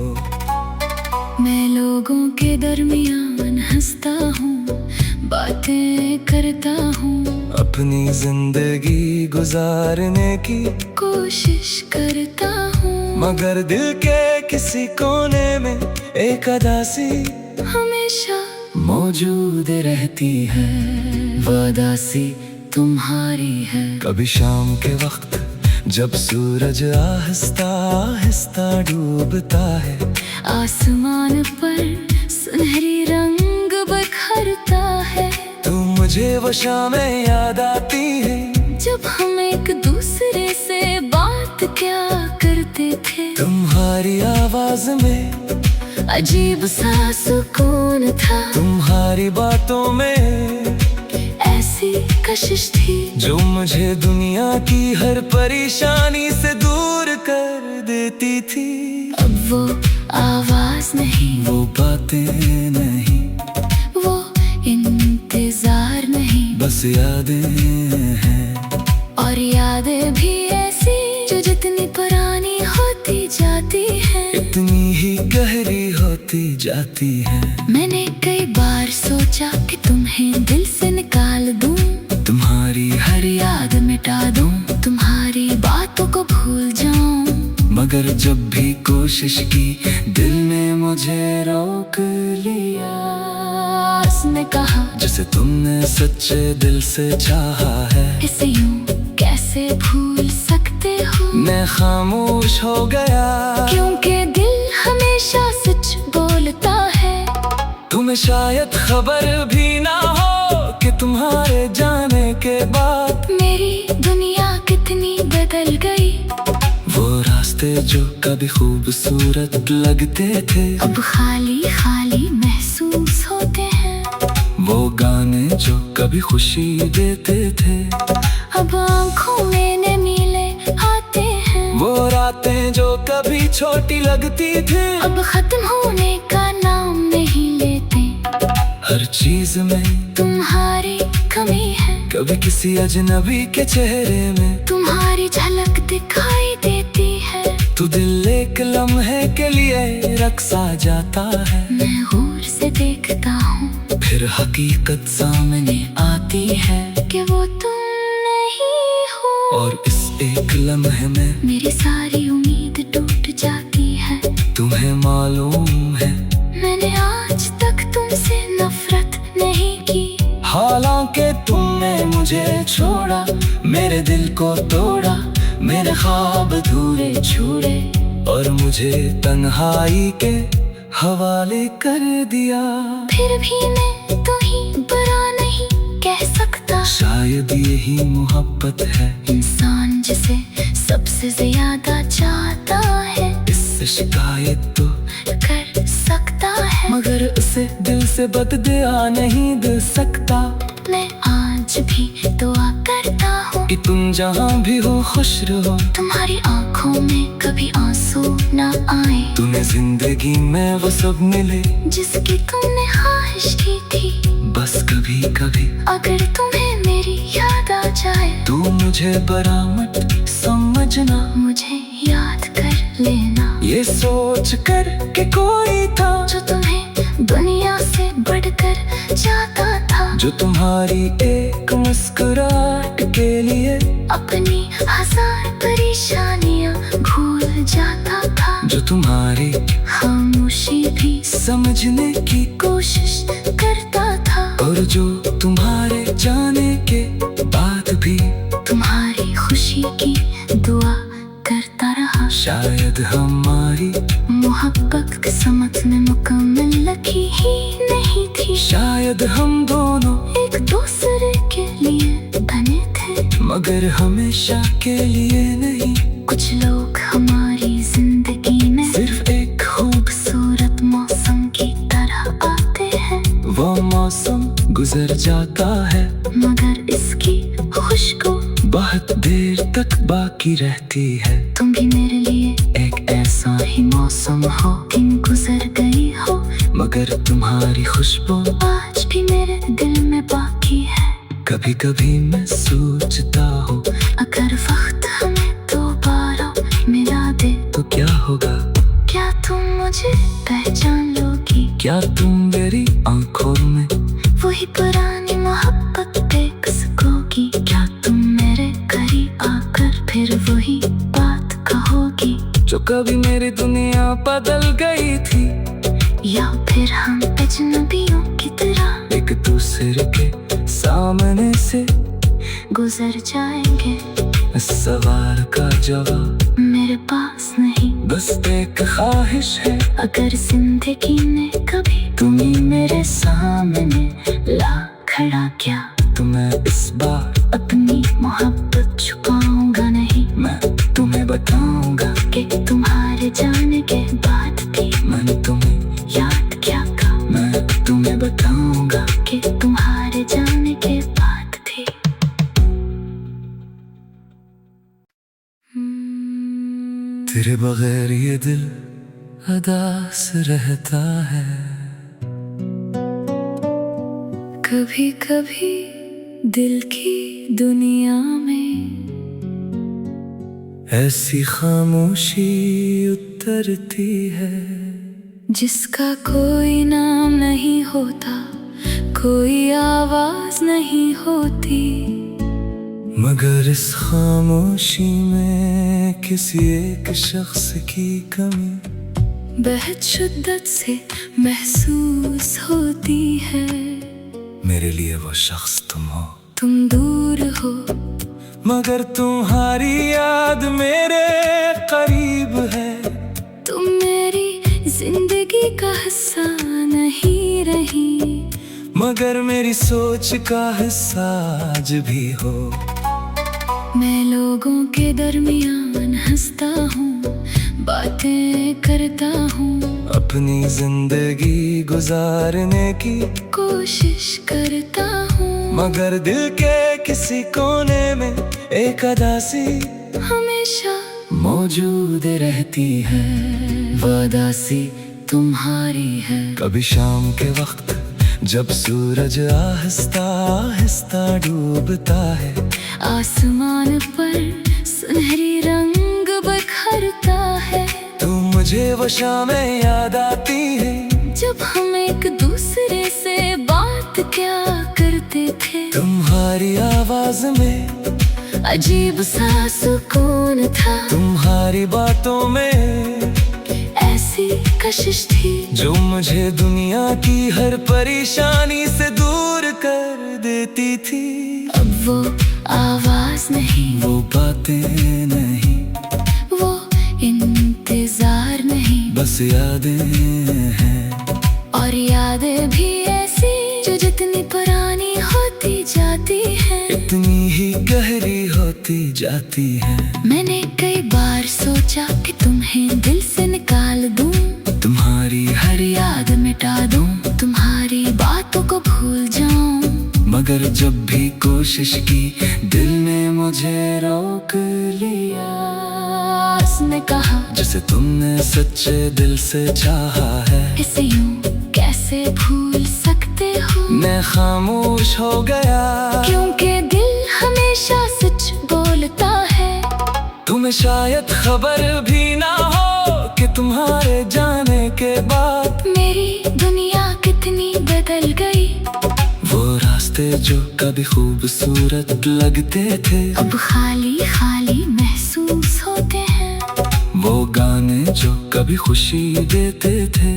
मैं लोगों के दरमियान हंसता हूँ, बातें करता हूँ, अपनी जिंदगी गुजारने की कोशिश करता हूँ, मगर दिल के किसी कोने में एक अदासी हमेशा मौजूद रहती है। वो उदासी तुम्हारी है। कभी शाम के वक्त जब सूरज आहिस्ता आहिस्ता डूबता है, आसमान पर सुनहरी रंग बखरता है, तो मुझे वो शामें याद आती है जब हम एक दूसरे से बात क्या करते थे। तुम्हारी आवाज में अजीब सा सुकून था, तुम्हारी बातों में ऐसी कशिश थी जो मुझे दुनिया की हर परेशानी से दूर कर देती थी। अब वो आवाज नहीं, वो बातें नहीं, वो इंतजार नहीं, बस यादें हैं। और यादें भी ऐसी जो जितनी पुरानी होती जाती है, इतनी ही गहरी होती जाती है। मैंने कई बार सोचा कि तुम्हें दिल से निकाल दूं, तुम्हारी हर याद मिटा दूं, तुम्हारी बातों को भूल जाऊं, मगर जब भी कोशिश की दिल ने मुझे रोक लिया। उसने कहा जिसे तुमने सच्चे दिल से चाहा है, इसे यूं कैसे भूल सकते हो। मैं खामोश हो गया क्योंकि दिल हमेशा सच बोलता है। तुम्हें शायद खबर भी ना हो कि तुम्हारे जाने के बाद मेरी दुनिया कितनी बदल गई। वो रास्ते जो कभी खूबसूरत लगते थे, अब खाली खाली महसूस होते हैं। वो गाने जो कभी खुशी देते थे, अब आँखों में नमीले आते हैं। वो रातें जो कभी छोटी लगती थी, अब खत्म होने का नाम नहीं लेते। हर चीज में तुम्हारी कमी है, कभी किसी अजनबी के चेहरे में तुम्हारी झलक दिखाई देती है। तू दिल एक लम्हे के लिए रक्सा जाता है, मैं गौर से देखता हूँ, फिर हकीकत सामने आती है कि वो तुम नहीं हो। और इस एक लम्हे में मेरी सारी उम्मीद टूट जाती है। तुम्हें मालूम है मैंने आज तक तुमसे नफरत नहीं की, हालांकि तुमने मुझे छोड़ा, मेरे दिल को तोड़ा, मेरे ख्वाब अधूरे छूड़े और मुझे तन्हाई के हवाले कर दिया। फिर भी मैं तो ही बुरा नहीं कह सकता। शायद यही मोहब्बत है, इंसान जिसे सबसे ज्यादा चाहता है, इससे शिकायत तो कर सकता है, मगर उसे दिल से बददुआ नहीं दे सकता। मैं आज भी दुआ करता हूँ कि तुम जहाँ भी हो खुश रहो, तुम्हारी आंखों में कभी आंसू ना आए, तुम्हें जिंदगी में वो सब मिले जिसकी तुमने ख्वाहिश की थी। बस कभी कभी अगर तुम्हें मेरी याद आ जाए, तू मुझे बरामद समझना, मुझे याद कर लेना। ये सोच कर कि कोई था जो तुम्हें दुनिया से बढ़कर जाता था, जो तुम्हारी एक मुस्कुराहट के लिए अपनी हजार परेशानियां भूल जाता था, जो तुम्हारी खामोशी भी समझने की कोशिश करता था, और जो तुम्हारे जाने के बाद भी तुम्हारी खुशी की दुआ करता रहा। शायद हमारी मोहब्बत किस्मत में मुकम्मल लिखी ही नहीं थी। शायद हम दोनों एक दूसरे के लिए बने थे, मगर हमेशा के लिए नहीं। कुछ लोग हमारी जिंदगी में सिर्फ एक खूबसूरत मौसम की तरह आते हैं, वो मौसम गुजर जाता है, मगर इस तक बाकी रहती है। तुम भी मेरे लिए एक ऐसा ही मौसम हो, दिन गुजर गई हो, मगर तुम्हारी खुशबू आज भी मेरे दिल में बाकी है। कभी कभी मैं सोचता हूँ, अगर वक्त हमें दोबारा मिला दे तो क्या होगा? क्या तुम मुझे पहचान लोगी? क्या तुम मेरी आंखों में वही पुरानी मोहब्बत देख सकोगी? क्या तुम मेरे करीब आकर फिर वही बात कहोगी जो कभी मेरी दुनिया बदल गई थी? या फिर हम अजनबियों की तरह एक दूसरे के सामने से गुजर जाएंगे? इस सवाल का जवाब मेरे पास नहीं, बस एक ख्वाहिश है। अगर जिंदगी ने कभी तुम्हें मेरे सामने ला खड़ा किया तो मैं इस बार अपनी मोहब्बत छुपाऊंगा नहीं। मैं तुम्हें बताऊंगा कि तुम्हारे जाने के बाद भी मैंने तुम्हें याद क्या था। मैं तुम्हें बताऊंगा कि तुम्हारे जाने के बाद भी तेरे बगैर ये दिल उदास रहता है। कभी कभी दिल की दुनिया में ऐसी खामोशी उतरती है जिसका कोई नाम नहीं होता, कोई आवाज नहीं होती, मगर इस खामोशी में किसी एक शख्स की कमी बेहद शिद्दत से महसूस होती है। मेरे लिए वो शख्स तुम हो। तुम दूर हो मगर तुम्हारी याद मेरे करीब है। तुम मेरी जिंदगी का हिस्सा नहीं रही, मगर मेरी सोच का हिस्सा आज भी हो। मैं लोगों के दरमियान हंसता हूँ, बातें करता हूँ, अपनी जिंदगी गुजारने की कोशिश करता हूँ, मगर दिल के किसी कोने में एक अदासी हमेशा मौजूद रहती है। वो अदासी तुम्हारी है। कभी शाम के वक्त जब सूरज आहिस्ता आहिस्ता डूबता है, आसमान पर सुनहरी रंग बिखरता है, तो मुझे वो शामें याद आती है जब हम एक दूसरे से बात क्या करते थे। तुम्हारी आवाज में अजीब सा सुकून था, तुम्हारी बातों में ऐसी कशिश थी जो मुझे दुनिया की हर परेशानी से दूर कर देती थी। अब वो आवाज नहीं, वो बातें नहीं, वो इंतजार नहीं, बस यादें हैं। और यादें भी ऐसी जो जितनी पुरानी होती जाती है, इतनी ही गहरी होती जाती है। मैंने कई बार सोचा कि तुम्हें दिल से निकाल दूं, तुम्हारी हर याद मिटा दूं, तुम्हारी बातों को भूल जाऊं, मगर जब भी कोशिश की दिल ने मुझे रोक लिया। उसने कहा जिसे तुमने सच्चे दिल से चाहा है, इसे यूं कैसे भूल सकते हो। मैं खामोश हो गया क्योंकि दिल हमेशा सच बोलता है। तुम्हें शायद खबर भी ना हो कि तुम्हारे जाने के बाद मेरी दुनिया कितनी बदल गई। वो रास्ते जो कभी खूबसूरत लगते थे, अब खाली खाली महसूस होते हैं। वो गाने जो कभी खुशी देते थे,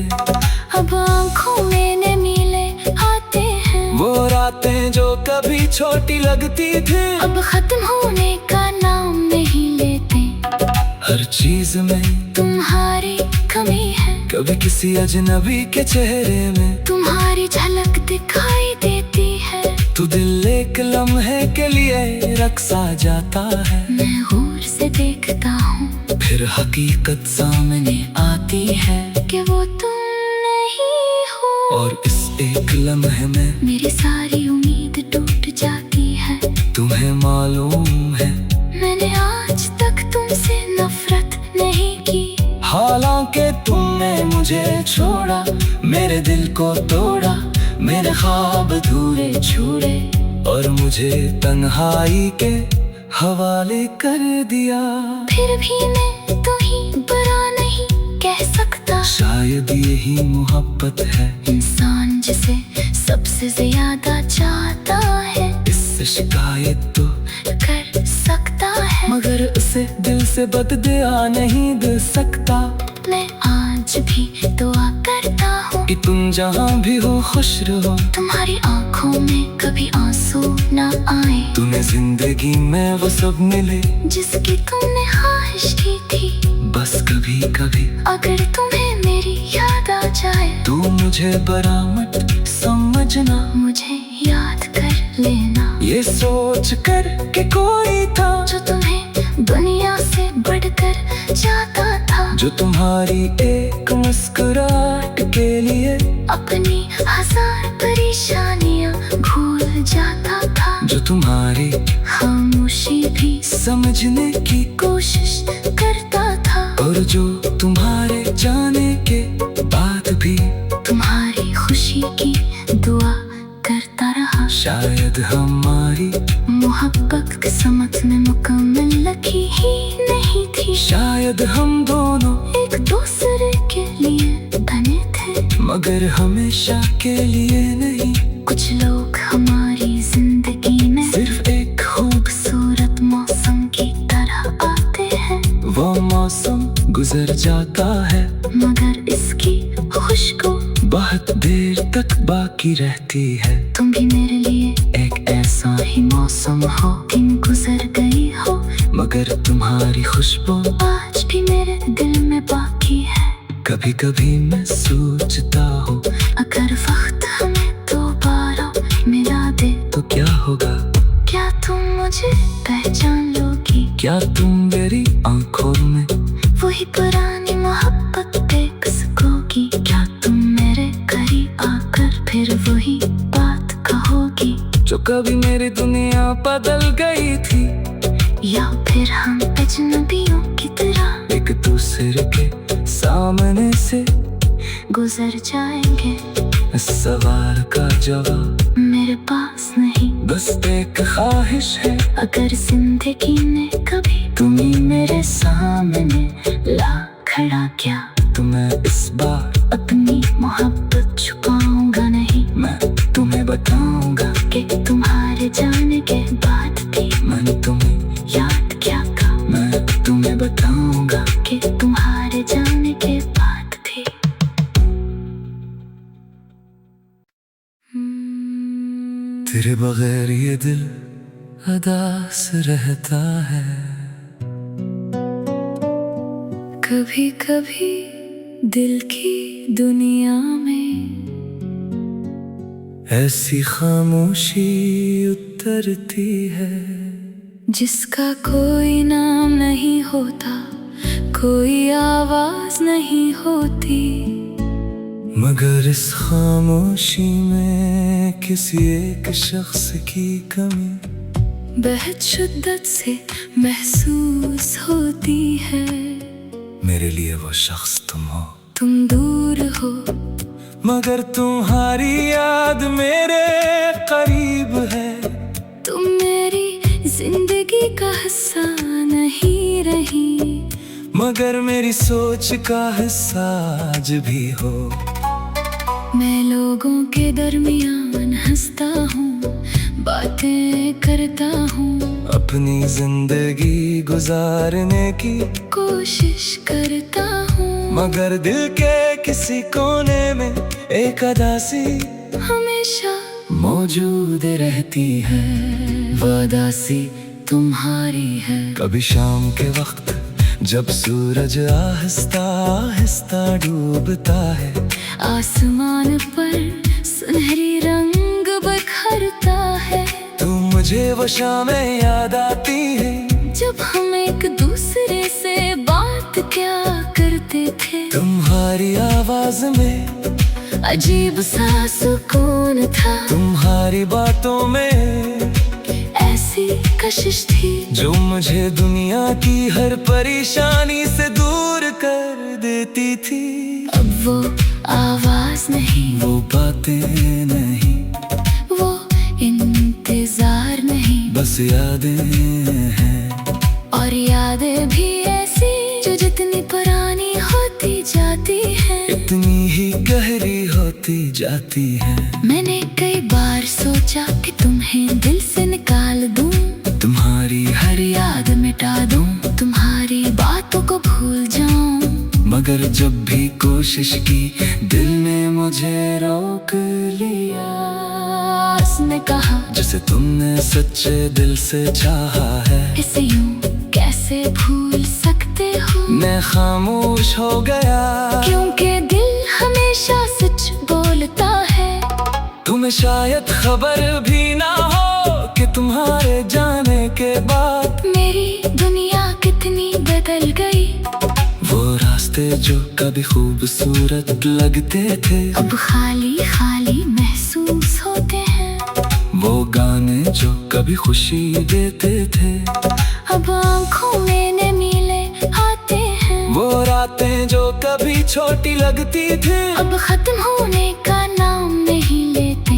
अब आँखों में नमीले आते हैं। वो रातें जो कभी छोटी लगती थी, अब खत्म होने का नाम नहीं लेते। हर चीज में तुम्हारी कमी है, कभी किसी अजनबी के चेहरे में तुम्हारी झलक दिखाई देती है। तू दिल एक लम्हे के लिए रक्सा जाता है। मैं गौर से देखता हूँ, फिर हकीकत सामने आती है कि वो तुम नहीं हो। और इस एक लम्हे में मेरी सारी उम्मीद टूट जाती है। तुम्हें मालूम है मैंने आज तक तुमसे नफरत नहीं की। हालांकि तुमने मुझे छोड़ा, मेरे दिल को तोड़ा, मेरे ख्वाब अधूरे छूड़े और मुझे तन्हाई के हवाले कर दिया। फिर भी मैं तुम्हें बुरा नहीं कह सकता। शायद यही मोहब्बत है, इंसान जिसे सबसे ज्यादा चाहता है, इससे शिकायत तो कर सकता है, मगर उसे दिल से बददुआ नहीं दे सकता। मैं आज भी दुआ करता हूँ कि तुम जहाँ भी हो खुश रहो, तुम्हारी आंखों में कभी आंसू ना आए, तुम्हें जिंदगी में वो सब मिले जिसकी तुमने ख्वाहिश की थी। बस कभी कभी अगर तुम्हें मेरी याद आ जाए, तू मुझे बुरा मत समझना, मुझे याद कर लेना। ये सोच कर कि कोई था जो तुम्हें दुनिया से बढ़कर जाता था, जो तुम्हारी एक मुस्कुराहट के लिए अपनी हजार परेशानियां भूल जाता था, जो तुम्हारी खामोशी भी समझने की कोशिश करता था, और जो तुम्हारे जाने के बाद भी तुम्हारी खुशी की दुआ करता रहा। शायद हमारी मोहब्बत किस्मत में मुकम्मल लिखी ही नहीं थी। शायद हम दोनों एक दूसरे के लिए बने थे, मगर हमेशा के लिए नहीं। कुछ लोग हमारी जिंदगी में सिर्फ एक खूबसूरत मौसम की तरह आते हैं, वो मौसम गुजर जाता है, मगर इसकी खुशबू बहुत देर तक बाकी रहती है। तुम भी मेरे लिए एक ऐसा ही मौसम हो, दिन गुजर गई हो, मगर तुम्हारी खुशबू आज भी मेरे दिल में बाकी है। कभी कभी मैं सोचता हूँ, अगर वक्त हमें दोबारा मिला दे तो क्या होगा? क्या तुम मुझे पहचान लोगी? क्या तुम मेरी आंखों में वही पुरानी मोहब्बत देख सकोगी? क्या तुम मेरे करीब आकर फिर वही बात कहोगी जो कभी मेरी दुनिया बदल गई थी? या फिर हम अजनबियों की तरह एक दूसरे के सामने से गुजर जाएंगे? इस सवाल का जवाब मेरे पास नहीं, बस एक ख्वाहिश है। अगर जिंदगी ने कभी तुम्हें मेरे सामने ला खड़ा किया, तो मैं इस बार अपनी मोहब्बत छुपाऊंगा नहीं। मैं तुम्हें बताऊंगा कि तुम्हारे जाने के बाद भी मैंने तुम्हें याद क्या था। मैं तुम्हें बताऊंगा कि तुम्हारे जाने के बाद भी तेरे बगैर ये दिल अदास रहता है। कभी कभी दिल की दुनिया में ऐसी खामोशी उतरती है जिसका कोई नाम नहीं होता, कोई आवाज नहीं होती, मगर इस खामोशी में किसी एक शख्स की कमी बेहद शिद्दत से महसूस होती है। मेरे लिए वो शख्स तुम हो। तुम दूर हो मगर तुम्हारी याद मेरे करीब है। तुम मेरी जिंदगी का हिस्सा नहीं रही, मगर मेरी सोच का हिस्सा आज भी हो। मैं लोगों के दरमियान हंसता हूँ, बातें करता हूँ, अपनी जिंदगी गुजारने की कोशिश करता हूँ, मगर दिल के किसी कोने में एक अदासी हमेशा मौजूद रहती है। वो उदासी तुम्हारी है। कभी शाम के वक्त जब सूरज आहिस्ता आहिस्ता डूबता है, आसमान पर सुनहरी रंग बखरता है, तो मुझे वो शामें याद आती है जब हम एक दूसरे से बात क्या करते थे। तुम्हारी आवाज में अजीब सा सुकून था, तुम्हारी बातों में ऐसे सी कशिश थी जो मुझे दुनिया की हर परेशानी से दूर कर देती थी। अब वो आवाज नहीं, वो बातें नहीं, वो इंतजार नहीं, बस यादें हैं। और यादें भी ऐसी जो जितनी पुरानी होती जाती है, इतनी ही गहरी होती जाती है। मैंने कई बार सोचा कि तुम्हें दिल से निकाल दूं, तुम्हारी हर याद मिटा दूं, तुम्हारी बातों को भूल जाऊं। मगर जब भी कोशिश की दिल ने मुझे रोक लिया। उसने कहा जिसे तुमने सच्चे दिल से चाहा है, इसे यूं कैसे भूल सकते हो। मैं खामोश हो गया क्योंकि दिल हमेशा सच बोलता है। तुम्हें शायद खबर भी ना हो कि तुम्हारे जाने के बाद मेरी दुनिया कितनी बदल गई। वो रास्ते जो कभी खूबसूरत लगते थे, अब खाली खाली महसूस होते हैं। वो गाने जो कभी खुशी देते थे, अब आँखों में नमीले आते हैं। वो रातें जो कभी छोटी लगती थी, अब खत्म होने का नाम नहीं लेते।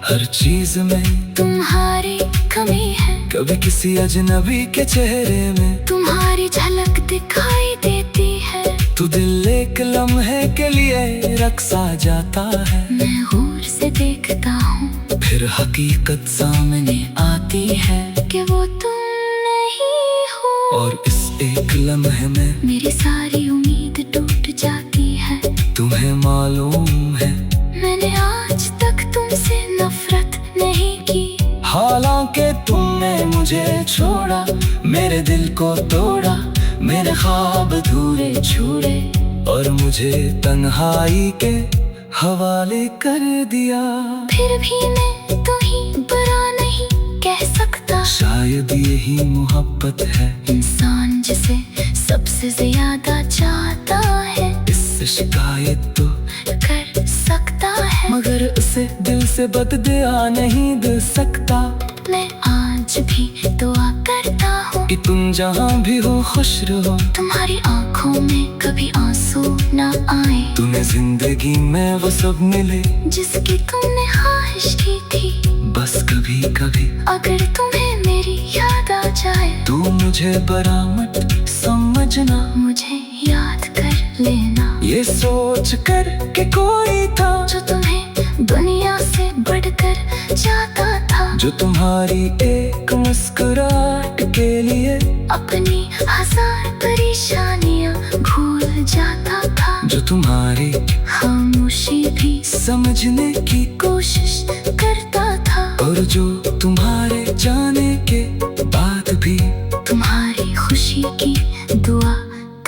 हर चीज में तुम्हारी कमी है, कभी किसी अजनबी के चेहरे में तुम्हारी झलक दिखाई देती है। तू दिल एक लम्हे के लिए रक्सा जाता है। मैं गौर से देखता हूँ, फिर हकीकत सामने आती है कि वो तुम नहीं हो। और इस एक लम्हे में मेरी सारी उम्मीद टूट जाती है। तुम्हें मालूम है मैंने आज तक तुमसे नफरत नहीं की। हालांकि तुमने मुझे छोड़ा, मेरे दिल को तोड़ा, मेरे ख्वाब अधूरे छूड़े और मुझे तन्हाई के हवाले कर दिया। फिर भी मैं तुम्हें बुरा नहीं कह सकता। शायद यही मोहब्बत है, इंसान जिसे सबसे ज्यादा चाहता है, इससे शिकायत तो कर सकता है। मगर उसे दिल से बददुआ नहीं दे सकता। मैं आज भी दुआ करता हूँ कि तुम जहाँ भी हो खुश रहो, तुम्हारी आंखों में कभी आंसू ना आए। तुम्हें जिंदगी में वो सब मिले जिसकी तुमने ख्वाहिश की थी। बस कभी कभी अगर तुम्हें मेरी याद आ जाए, तू मुझे बरामद समझना, मुझे याद कर लेना। ये सोच कर कि कोई था जो तुम्हें दुनिया से बढ़कर जाता था, जो तुम्हारी एक मुस्कुराहट के लिए अपनी हजार परेशानियां भूल जाता था, जो तुम्हारी खामोशी भी समझने की कोशिश करता था, और जो तुम्हारे जाने के बाद भी तुम्हारी खुशी की दुआ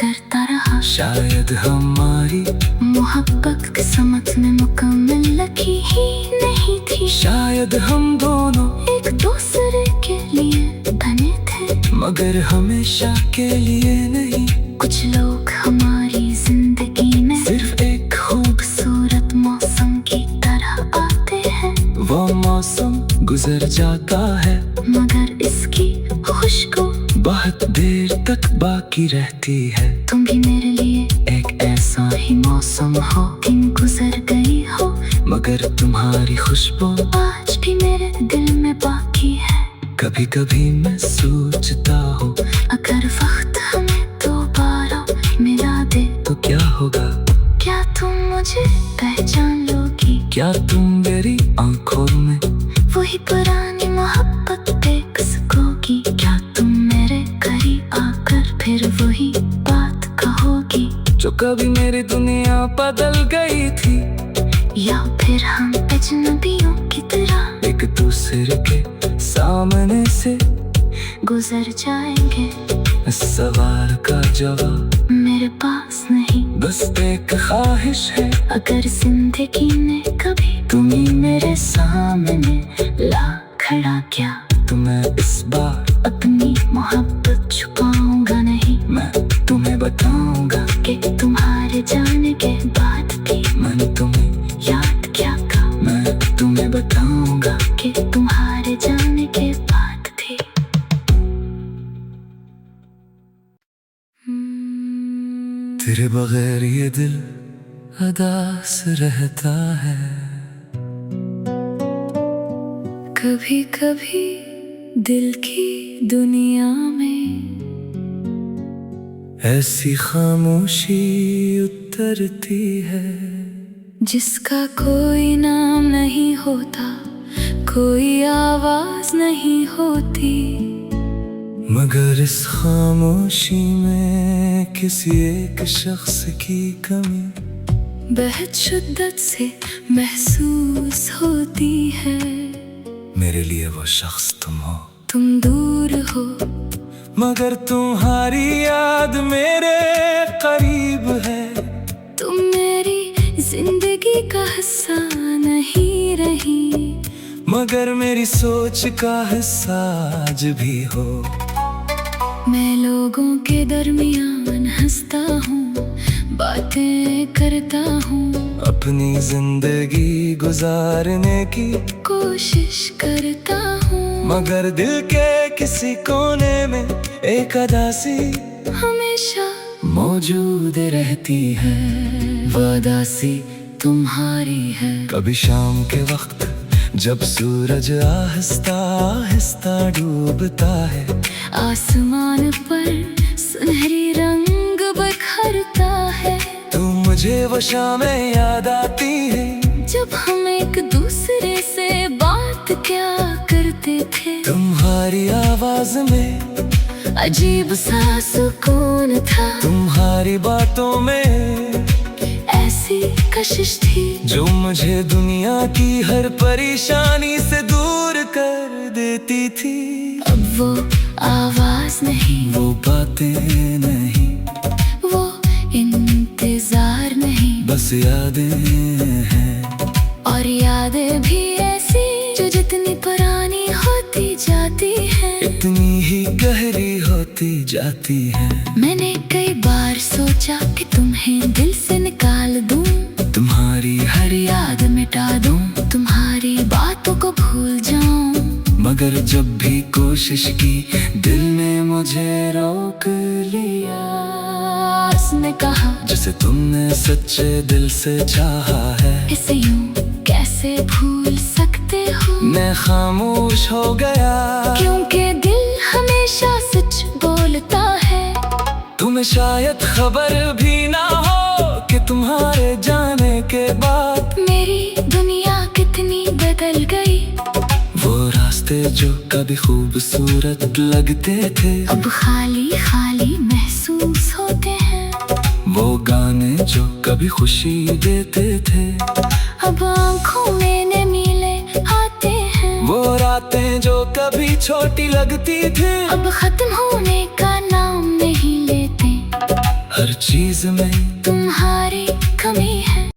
करता रहा। शायद हमारी मोहब्बत किस्मत में मुकम्मल लिखी ही नहीं थी। शायद हम दोनों एक दूसरे के लिए बने थे, मगर हमेशा के लिए नहीं। कुछ लोग हमारी जिंदगी में सिर्फ एक खूबसूरत मौसम की तरह आते हैं, वो मौसम गुजर जाता है, मगर इसकी खुशबू बहुत देर तक बाकी रहती है। तुम भी मेरे लिए एक ऐसा ही मौसम हो, दिन गुजर गई हो, मगर तुम्हारी खुशबू आज भी मेरे दिल में बाकी है। कभी कभी मैं सोचता हूँ, अगर वक्त हमें दोबारा मिला दे तो क्या होगा? क्या तुम मुझे पहचान लोगी? क्या तुम मेरी आंखों में वही पुरानी मोहब्बत देख सकोगी? क्या तुम मेरे करीब आकर फिर वही बात कहोगी? जो कभी मेरी दुनिया बदल गई थी, या फिर हम अजनबियों की तरह एक दूसरे के सामने से गुजर जाएंगे? इस सवाल का जवाब मेरे पास नहीं, बस एक ख्वाहिश है। अगर जिंदगी ने कभी तुम्हें मेरे सामने ला खड़ा किया, तो मैं इस बार अपनी मोहब्बत छुपाऊंगा नहीं। मैं तुम्हें बताऊंगा कि तुम्हारे जाने के बाद भी मैंने तुम्हें याद क्या था। मैं तुम्हें बताऊंगा कि तुम्हारे जाने के बाद भी तेरे बगैर ये दिल अदास रहता है। कभी कभी दिल की दुनिया में ऐसी खामोशी उतरती है जिसका कोई नाम नहीं होता, कोई आवाज नहीं होती, मगर इस खामोशी में किसी एक शख्स की कमी बेहद शिद्दत से महसूस होती है। मेरे लिए वो शख्स तुम हो। तुम दूर हो मगर तुम्हारी याद मेरे करीब है। तुम मेरी जिंदगी का हिस्सा नहीं रही, मगर मेरी सोच का हिस्सा आज भी हो। मैं लोगों के दरमियान हंसता हूँ, बातें करता हूँ, अपनी जिंदगी गुजारने की कोशिश करता हूँ, मगर दिल के किसी कोने में एक अदासी हमेशा मौजूद रहती है। वो अदासी तुम्हारी है। कभी शाम के वक्त जब सूरज आहिस्ता आहिस्ता डूबता है, आसमान पर सुनहरी रंग बिखरता है, तो मुझे वो शामें याद आती है जब हम एक दूसरे से बात क्या करते थे। तुम्हारी आवाज में अजीब सा सुकून था, तुम्हारी बातों में ऐसी कशिश थी जो मुझे दुनिया की हर परेशानी से दूर कर देती थी। अब वो आवाज नहीं, वो बातें नहीं, वो इंतजार नहीं, बस यादें हैं। और यादें भी ऐसी जो जितनी पुरानी होती जाती है, इतनी ही गहरी होती जाती है। मैंने कई बार सोचा कि तुम्हें दिल से निकाल दूं, तुम्हारी हर याद मिटा दूं, तुम्हारी बातों को भूल जाऊं, मगर जब भी कोशिश की दिल ने मुझे रोक लिया। उसने कहा जिसे तुमने सच्चे दिल से चाहा है, इसे यूं कैसे भूल सकते हो। मैं खामोश हो गया क्योंकि दिल हमेशा सच बोलता है। तुम्हें शायद खबर भी ना हो कि तुम्हारे जाने के बाद मेरी दुनिया कितनी बदल गई। वो रास्ते जो कभी खूबसूरत लगते थे, अब खाली खाली महसूस होते हैं। वो गाने जो कभी खुशी देते थे, अब आँखों में नमीले आते हैं। वो रातें जो कभी छोटी लगती थी, अब खत्म होने का नाम नहीं लेते। हर चीज में तुम्हारा